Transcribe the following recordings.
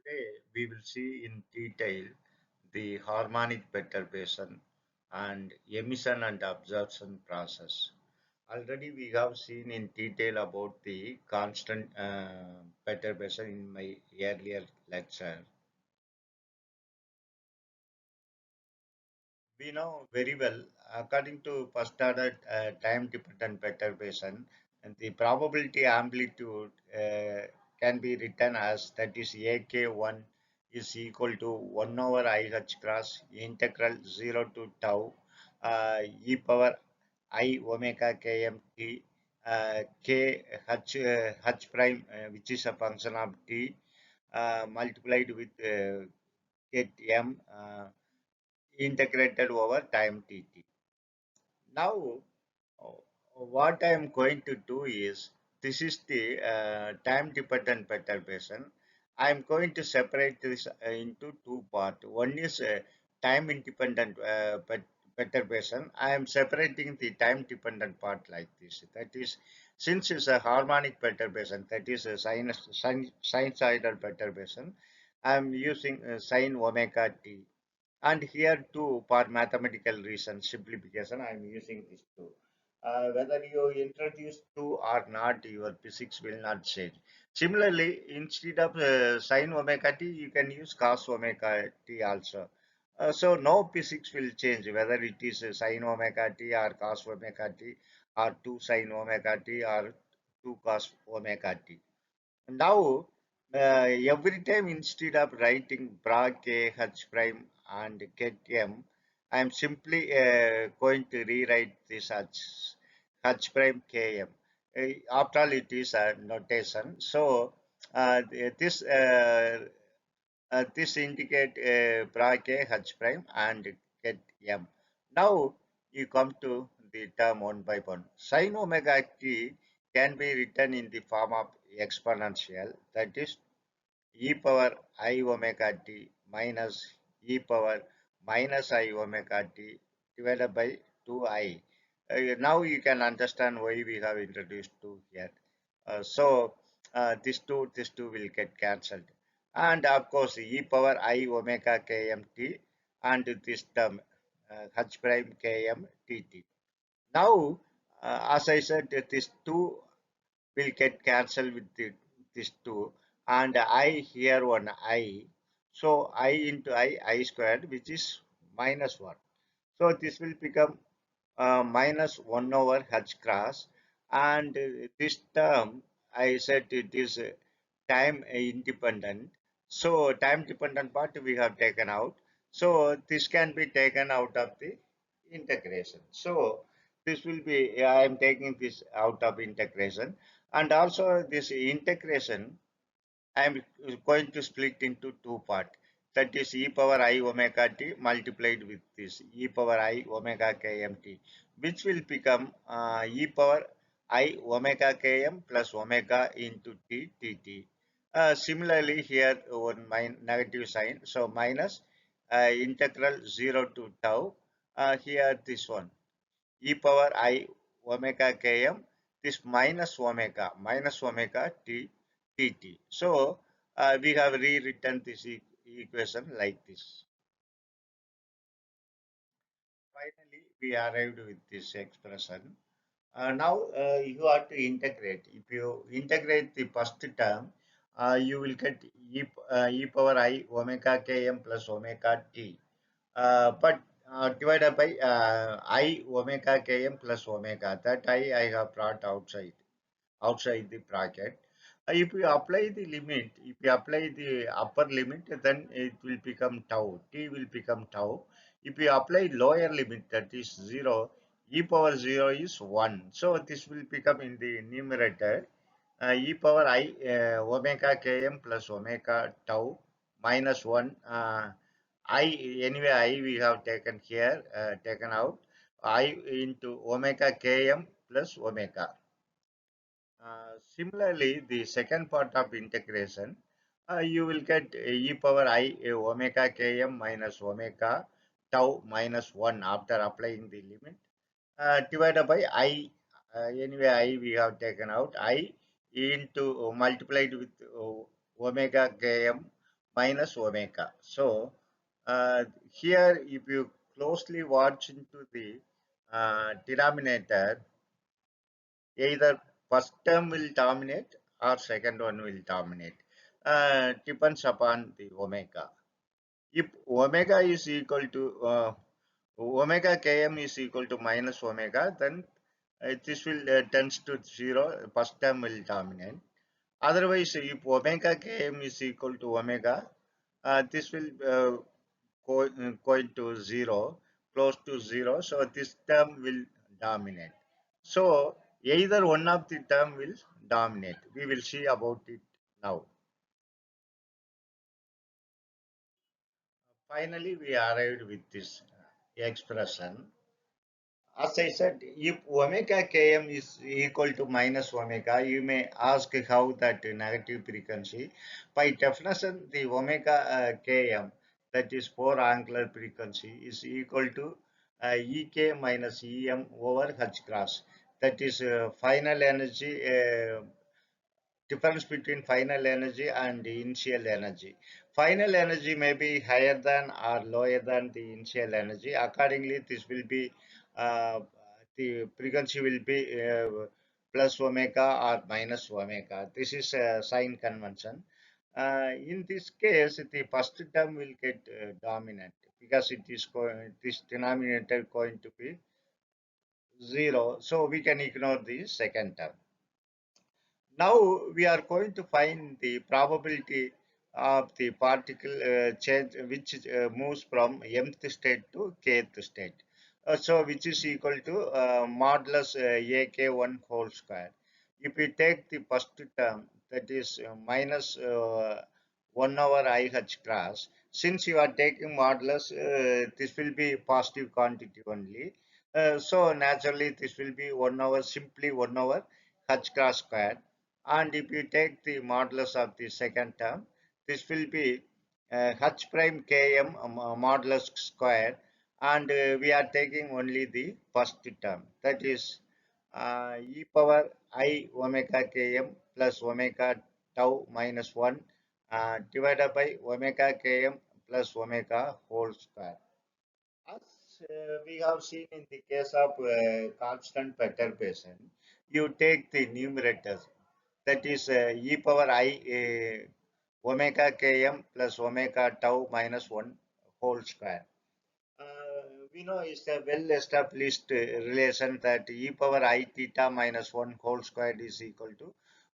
Today we will see in detail the harmonic perturbation and emission and absorption process. Already we have seen in detail about the constant perturbation in my earlier lecture. We know very well, according to first order time dependent perturbation, and the probability amplitude can be written as that is AK1 is equal to 1 over IH cross integral 0 to tau e power I omega kmt k h prime which is a function of t multiplied with get m integrated over time dt. Now, uh, what I am going to do is, this is the time dependent perturbation. I am going to separate this into two parts. One is time independent perturbation. I am separating the time dependent part like this. That is, since it's a harmonic perturbation, that is a sinusoidal perturbation, I am using sin omega t. And here too, for mathematical reasons, simplification, I am using this too. Whether you introduce two or not, your physics will not change. Similarly, instead of sin omega t, you can use cos omega t also. So no physics will change, whether it is sin omega t or cos omega t or 2 sin omega t or 2 cos omega t. Now, every time instead of writing bra k h prime and get m, I am simply going to rewrite this as h prime km. After all, it is a notation. So, this this indicate bra k h prime and get m. Now you come to the term one by one. Sin omega t can be written in the form of exponential, that is e power I omega t minus e power minus I omega t divided by 2i. Now you can understand why we have introduced 2 here. This 2 will get cancelled. And of course, e power I omega kmt and this term h prime km dt. Now, as I said, this 2 will get cancelled with this 2 and I here one I. So I into I squared, which is minus 1. So this will become minus 1 over h cross, and this term I said it is time independent. So time dependent part we have taken out. So this can be taken out of the integration. So this will be, I am taking this out of integration, and also this integration I am going to split into two parts. That is e power I omega t multiplied with this e power I omega kmt, which will become e power I omega km plus omega into t dt. Similarly, here one negative sign, so minus integral 0 to tau. Here this one e power I omega km, this minus omega t dt. So we have rewritten this equation like this. Finally, we arrived with this expression. Now you have to integrate. If you integrate the first term, you will get e power I omega km plus omega t. But divided by I omega km plus omega. That I have brought outside the bracket. If you apply the limit, if you apply the upper limit, then it will become tau. T will become tau. If you apply lower limit, that is 0, e power 0 is 1. So this will become in the numerator e power I omega km plus omega tau minus 1. I anyway I we have taken here, taken out I into omega km plus omega. Similarly, the second part of integration, you will get e power I omega km minus omega tau minus 1 after applying the limit divided by I. Anyway, I we have taken out I into multiplied with omega km minus omega. So here, if you closely watch into the denominator, either first term will dominate or second one will dominate. Depends upon the omega. If omega is equal to omega km is equal to minus omega, then this will tends to zero. First term will dominate. Otherwise, if omega km is equal to omega, this will going to zero, close to zero. So this term will dominate. So either one of the term will dominate. We will see about it now. Finally, we arrived with this expression. As I said, if omega km is equal to minus omega, you may ask how that negative frequency. By definition, the omega km, that is 4 angular frequency, is equal to Ek minus Em over H cross. That is final energy difference between final energy and the initial energy. Final energy may be higher than or lower than the initial energy. Accordingly, this will be the frequency will be plus omega or minus omega. This is a sign convention. In this case, the first term will get dominant because it is this denominator going to be zero. So we can ignore the second term. Now we are going to find the probability of the particle change which moves from mth state to kth state. So which is equal to modulus ak1 whole square. If we take the first term, that is minus 1 over I h cross, since you are taking modulus, this will be positive quantity only. So naturally this will be 1 over, simply 1 over h cross square. And if you take the modulus of the second term, this will be h prime km modulus square, and we are taking only the first term, that is e power I omega km plus omega tau minus 1 divided by omega km plus omega whole square. As we have seen in the case of constant perturbation, you take the numerators, that is e power I omega km plus omega tau minus 1 whole square. We know it's a well established relation that e power I theta minus 1 whole squared is equal to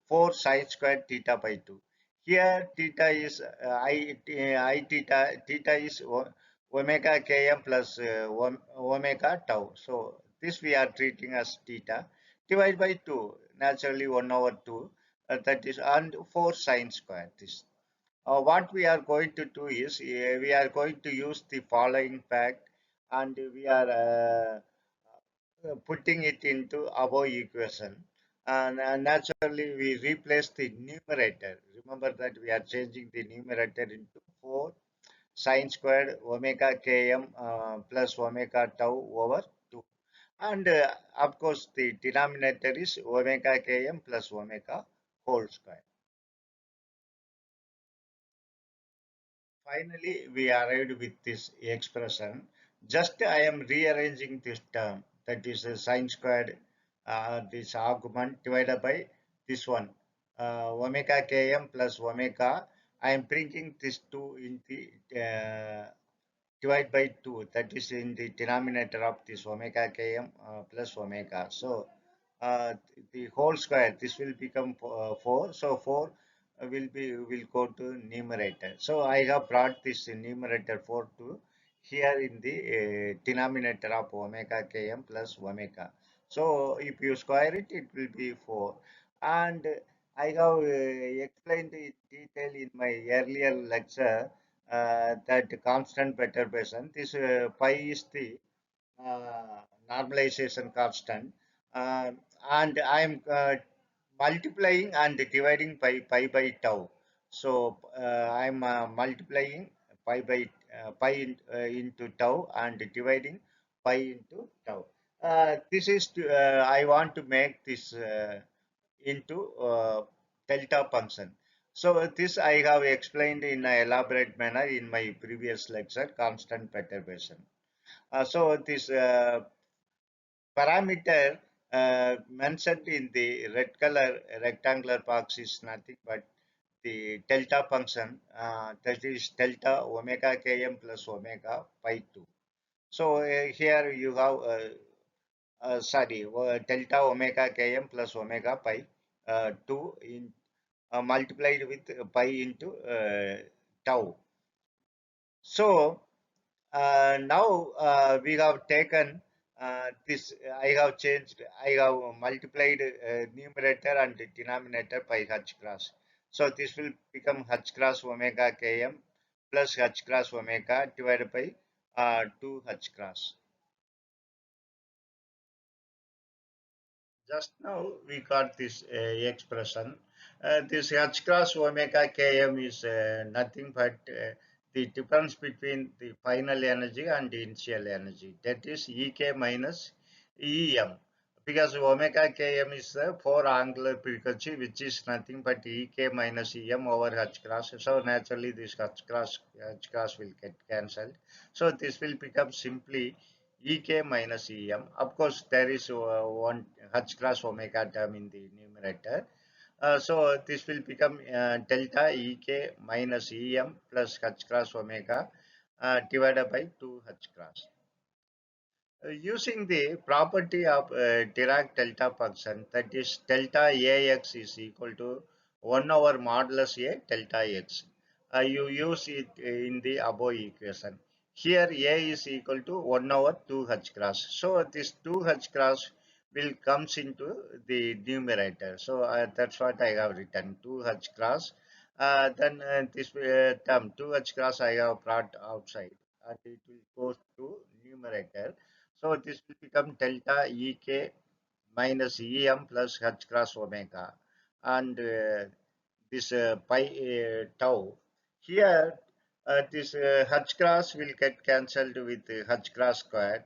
4 sine squared theta by 2. Here theta is I theta, theta is omega km plus omega tau. So this we are treating as theta. Divide by 2, naturally 1 over 2, that is, and 4 sine squared. This what we are going to do is we are going to use the following fact, and we are putting it into above equation, and naturally we replace the numerator. Remember that we are changing the numerator into 4 sine squared omega km plus omega tau over 2, and of course the denominator is omega km plus omega whole square. Finally, we arrived with this expression. Just I am rearranging this term, that is sine squared, this argument divided by this one, omega km plus omega. I am bringing this 2 in the divide by 2, that is in the denominator of this omega km plus omega. So the whole square, this will become 4. So 4 will go to numerator. So I have brought this numerator 4 to here in the denominator of omega km plus omega. So if you square it, it will be 4. And I have explained in detail in my earlier lecture that constant perturbation. This pi is the normalization constant, uh, and I am multiplying and dividing pi by tau. So I am multiplying pi into tau and dividing pi into tau. This is I want to make this into delta function. So this I have explained in an elaborate manner in my previous lecture, constant perturbation. So this parameter mentioned in the red color rectangular box is nothing but the delta function, that is delta omega km plus omega pi 2. So here you have delta omega km plus omega pi 2 in multiplied with pi into tau. So now we have taken this, I have changed, I have multiplied numerator and denominator by h cross. So this will become h cross omega km plus h cross omega divided by 2 h cross. Just now we got this expression. This h cross omega km is nothing but the difference between the final energy and the initial energy. That is Ek minus Em. Because omega km is the four angular frequency, which is nothing but Ek minus Em over h cross. So naturally this h cross will get cancelled. So this will become simply Ek minus Em. Of course, there is one h cross omega term in the numerator. So this will become delta Ek minus Em plus h cross omega divided by 2 h cross. Using the property of Dirac delta function, that is delta Ax is equal to 1 over modulus A delta x. You use it in the above equation. Here A is equal to 1 over 2 h cross. So this 2 h cross will comes into the numerator. So that's what I have written, 2 h cross. Then this term 2 h cross I have brought outside and it will go to numerator. So this will become delta Ek minus Em plus h cross omega, and this pi tau. Here, this h cross will get cancelled with h cross squared.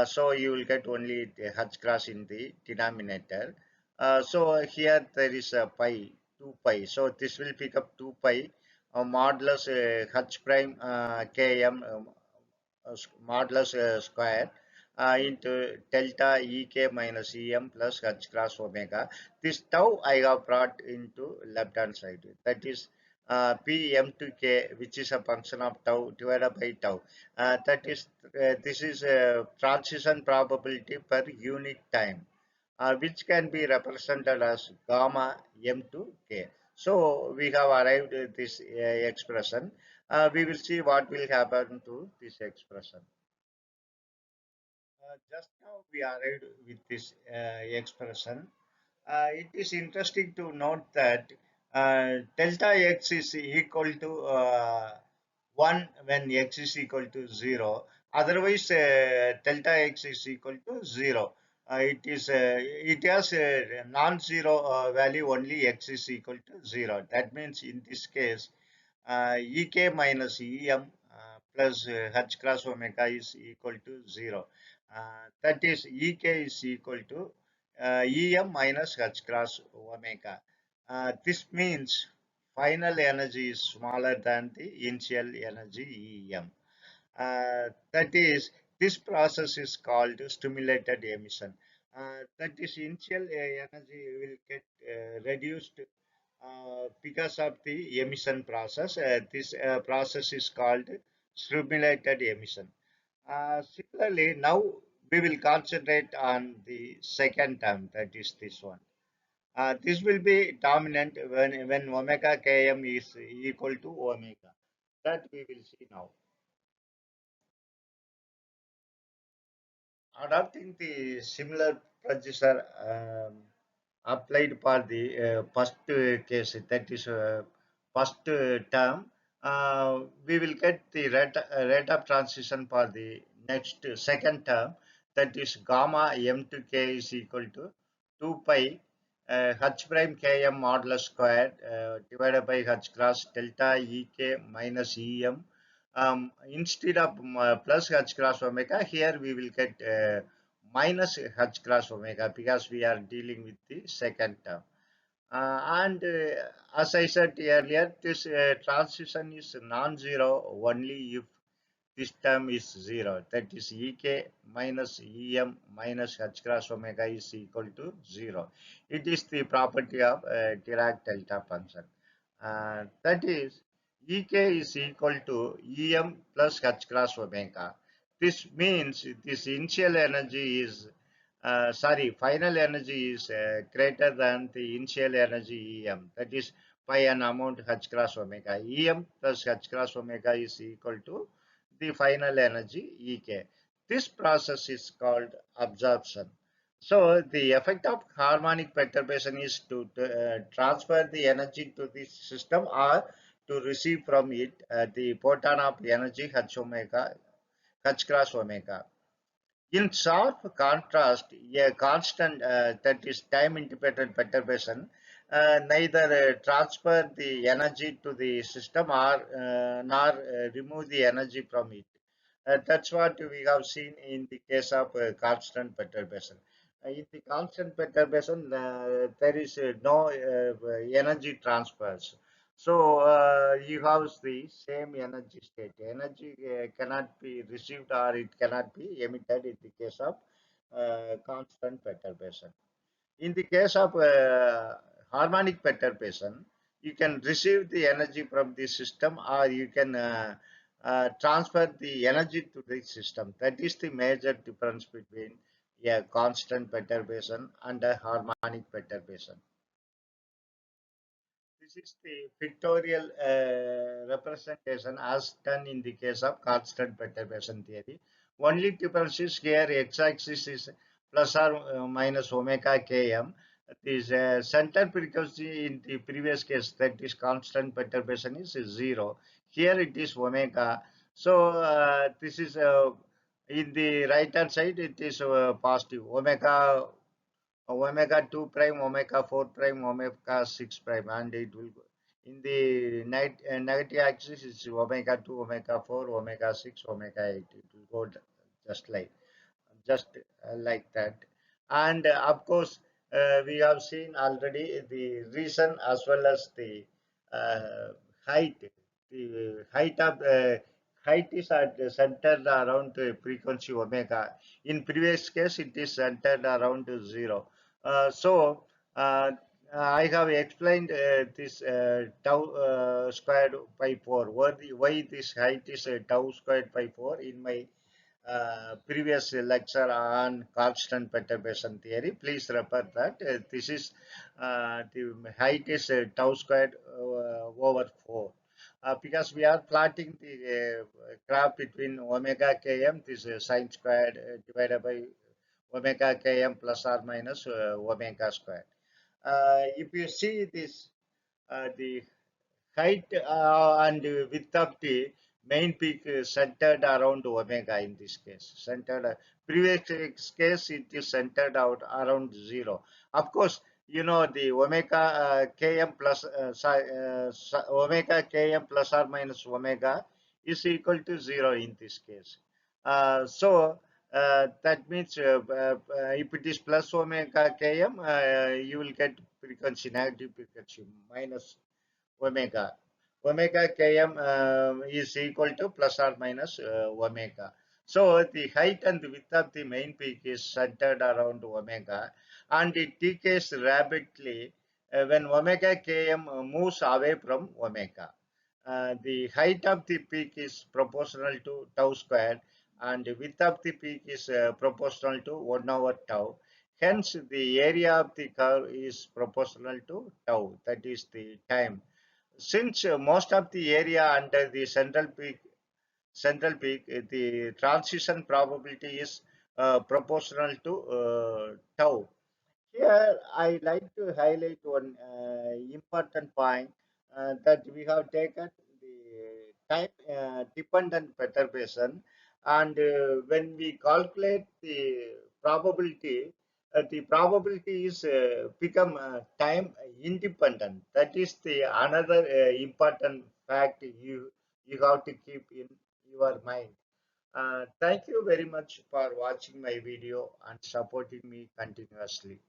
So you will get only the h cross in the denominator. So here there is a pi, 2 pi. So this will pick up 2 pi modulus h prime km modulus square into delta Ek minus Em plus h cross omega. This tau I have brought into left hand side. That is Pm to k, which is a function of tau divided by tau. That is this is a transition probability per unit time, which can be represented as gamma m to k. So we have arrived at this expression. We will see what will happen to this expression. Just now we arrived with this expression. It is interesting to note that delta x is equal to 1 when x is equal to 0. Otherwise, delta x is equal to 0. It has a non-zero value only x is equal to 0. That means in this case, Ek minus Em plus h cross omega is equal to 0. That is Ek is equal to Em minus h cross omega. This means final energy is smaller than the initial energy Em. That is, this process is called stimulated emission. That is, initial energy will get reduced because of the emission process. This process is called stimulated emission. Similarly, now we will concentrate on the second term, that is this one. This will be dominant when omega km is equal to omega. That we will see now. Adopting the similar procedure applied for the first case, that is first term, we will get the rate of transition for the next second term, that is gamma m to k is equal to 2 pi h prime km modulus squared divided by h cross delta ek minus em. Instead of plus h cross omega, here we will get minus h cross omega because we are dealing with the second term. And as I said earlier, this transition is non-zero only if this term is zero. That is Ek minus Em minus h cross omega is equal to zero. It is the property of Dirac delta function. That is Ek is equal to Em plus h cross omega. This means this initial energy is final energy is greater than the initial energy Em. That is by an amount h cross omega. Em plus h cross omega is equal to the final energy Ek. This process is called absorption. So the effect of harmonic perturbation is to transfer the energy to the system or to receive from it the photon of energy h omega, h cross omega. In sharp contrast, a constant that is time independent perturbation neither transfer the energy to the system or nor remove the energy from it. That's what we have seen in the case of constant perturbation. In the constant perturbation, there is no energy transfers. So you have the same energy state. Energy cannot be received or it cannot be emitted in the case of constant perturbation. In the case of harmonic perturbation, you can receive the energy from the system or you can transfer the energy to the system. That is the major difference between a constant perturbation and a harmonic perturbation. This is the pictorial representation as done in the case of constant perturbation theory. Only difference is here x-axis is plus or minus omega km. This center frequency in the previous case, that is constant perturbation, is zero. Here it is omega. So this is in the right hand side it is positive omega, omega 2 prime, omega 4 prime, omega 6 prime, and it will go in the negative axis is omega 2, omega 4, omega 6, omega 8. It will go just like like that. And of course, we have seen already the reason as well as the uh, height. The height of height is centered around the frequency omega. In previous case, it is centered around zero. So I have explained this tau squared by 4. Why this height is tau squared by 4 in my previous lecture on constant perturbation theory. Please refer that. This is the height is tau squared over 4. Because we are plotting the graph between omega km, this sine squared divided by omega km plus or minus omega squared. If you see this, the height and width of the main peak is centered around omega in this case. Centered, previous case it is centered out around zero. Of course, you know the omega km plus omega km plus or minus omega is equal to zero in this case. So that means if it is plus omega km, you will get frequency negative frequency minus omega. Omega km is equal to plus or minus omega. So the height and width of the main peak is centered around omega and it decays rapidly when omega km moves away from omega. The height of the peak is proportional to tau squared and the width of the peak is proportional to 1 over tau. Hence, the area of the curve is proportional to tau, that is the time. Since most of the area under the central peak, the transition probability is proportional to tau. Here, I like to highlight one important point that we have taken the time dependent perturbation, and when we calculate the probability is become time independent. That is the another important fact you have to keep in your mind. Thank you very much for watching my video and supporting me continuously.